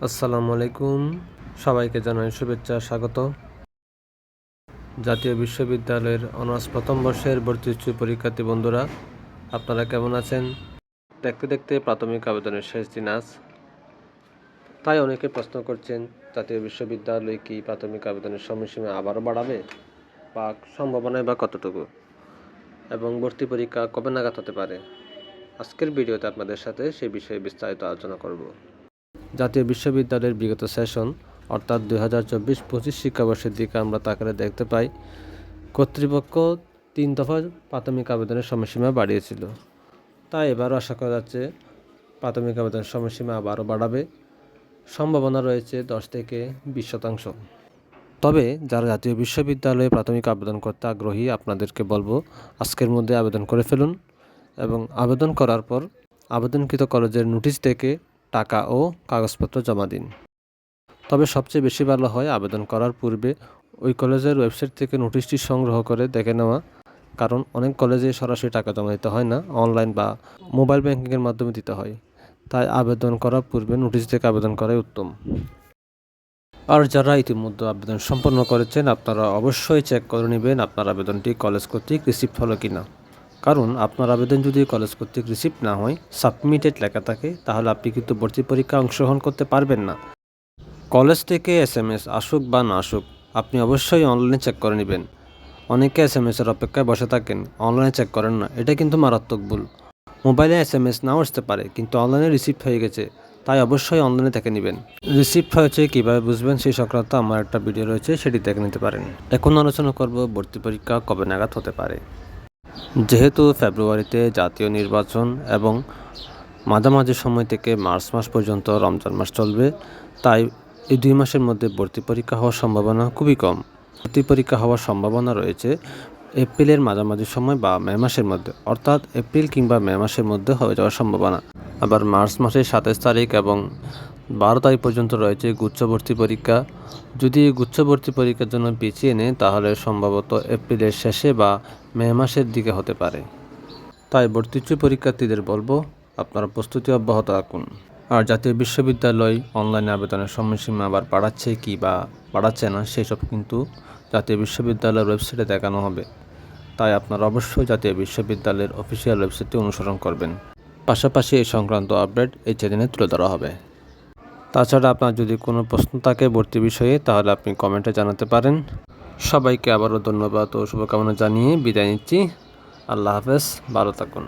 আসসালামু আলাইকুম, সবাইকে জানাই শুভেচ্ছা স্বাগত। জাতীয় বিশ্ববিদ্যালয়ের অনার্স প্রথম বর্ষের ভর্তি পরীক্ষার্থী বন্ধুরা, আপনারা কেমন আছেন? দেখতে দেখতে প্রাথমিক আবেদনের শেষ দিন আজ। তাই অনেকে প্রশ্ন করছেন, জাতীয় বিশ্ববিদ্যালয় কি প্রাথমিক আবেদনের সময়সীমা আবারও বাড়াবে, বা সম্ভাবনায় বা কতটুকু, এবং ভর্তি পরীক্ষা কবে নাগাদ হতে পারে? আজকের ভিডিওতে আপনাদের সাথে সেই বিষয়ে বিস্তারিত আলোচনা করব। জাতীয় বিশ্ববিদ্যালয়ের বিগত সেশন অর্থাৎ 2024-25 শিক্ষাবর্ষের দিকে আমরা তাকালে দেখতে পাই, কর্তৃপক্ষ 3 দফা প্রাথমিক আবেদনের সময়সীমা বাড়িয়েছিল। তাই এবারও আশা করা যাচ্ছে প্রাথমিক আবেদনের সময়সীমা আবারও বাড়াবে। সম্ভাবনা রয়েছে 10 থেকে 20%। তবে যারা জাতীয় বিশ্ববিদ্যালয়ে প্রাথমিক আবেদন করতে আগ্রহী, আপনাদেরকে বলবো আজকের মধ্যে আবেদন করে ফেলুন এবং আবেদন করার পর আবেদনকৃত কলেজের নোটিশ থেকে টাকা ও কাগজপত্র জমা দিন। তবে সবচেয়ে বেশি ভালো হয় আবেদন করার পূর্বে ওই কলেজের ওয়েবসাইট থেকে নোটিশটি সংগ্রহ করে দেখে নেওয়া, কারণ অনেক কলেজে সরাসরি টাকা জমা দিতে হয় না, অনলাইন বা মোবাইল ব্যাংকিংয়ের মাধ্যমে দিতে হয়। তাই আবেদন করার পূর্বে নোটিশ থেকে আবেদন করাই উত্তম। আর যারা ইতিমধ্যে আবেদন সম্পন্ন করেছেন, আপনারা অবশ্যই চেক করে নেবেন আপনার আবেদনটি কলেজ কর্তৃক রিসিভ হলো কিনা। কারণ আপনার আবেদন যদি কলেজ কর্তৃক রিসিভ না হয়, সাবমিটেড লেখা থাকে, তাহলে আপনি কিন্তু ভর্তি পরীক্ষায় অংশগ্রহণ করতে পারবেন না। কলেজ থেকে SMS আসুক বা না আসুক, আপনি অবশ্যই অনলাইনে চেক করে নেবেন। অনেকে SMS-এর অপেক্ষায় বসে থাকেন, অনলাইনে চেক করেন না। এটা কিন্তু মারাত্মক ভুল। মোবাইলে SMS নাও আসতে পারে, কিন্তু অনলাইনে রিসিভ হয়ে গেছে, তাই অবশ্যই অনলাইনে দেখে নেবেন। রিসিভ হয়েছে কীভাবে বুঝবেন সেই সংক্রান্ত আমার একটা ভিডিও রয়েছে, সেটি দেখে নিতে পারেন। এখন আলোচনা করব ভর্তি পরীক্ষা কবে নাগাদ হতে পারে। যেহেতু ফেব্রুয়ারিতে জাতীয় নির্বাচন এবং মাঝামাঝি সময় থেকে মার্চ মাস পর্যন্ত রমজান মাস চলবে, তাই এই 2 মাসের মধ্যে ভর্তি পরীক্ষা হওয়ার সম্ভাবনা খুবই কম। ভর্তি পরীক্ষা হওয়ার সম্ভাবনা রয়েছে এপ্রিলের মাঝামাঝি সময় বা মে মাসের মধ্যে, অর্থাৎ এপ্রিল কিংবা মে মাসের মধ্যে হয়ে যাওয়ার সম্ভাবনা। আবার মার্চ মাসের 27 তারিখ এবং 12 তারিখ পর্যন্ত রয়েছে গুচ্ছ ভর্তি পরীক্ষা। যদি এই গুচ্ছ ভর্তি পরীক্ষার জন্য পিছিয়ে নেয়, তাহলে সম্ভবত এপ্রিলের শেষে বা মে মাসের দিকে হতে পারে। তাই ভর্তিচ্ছু পরীক্ষার্থীদের বলবো, আপনারা প্রস্তুতি অব্যাহত রাখুন। আর জাতীয় বিশ্ববিদ্যালয় অনলাইনে আবেদনের সময়সীমা আবার বাড়াচ্ছে কি বা বাড়াচ্ছে না, সেই সব কিন্তু জাতীয় বিশ্ববিদ্যালয়ের ওয়েবসাইটে দেখানো হবে। তাই আপনারা অবশ্যই জাতীয় বিশ্ববিদ্যালয়ের অফিসিয়াল ওয়েবসাইটটি অনুসরণ করবেন। পাশাপাশি এই সংক্রান্ত আপডেট এই চ্যানেলে তুলে ধরা হবে। তাছাড়া আপনার যদি কোনো প্রশ্ন থাকে ভর্তি বিষয়ে, তাহলে আপনি কমেন্টে জানাতে পারেন। সবাইকে আবারও ধন্যবাদ ও শুভকামনা জানিয়ে বিদায় নিচ্ছি। আল্লাহ হাফেজ, ভালো থাকুন।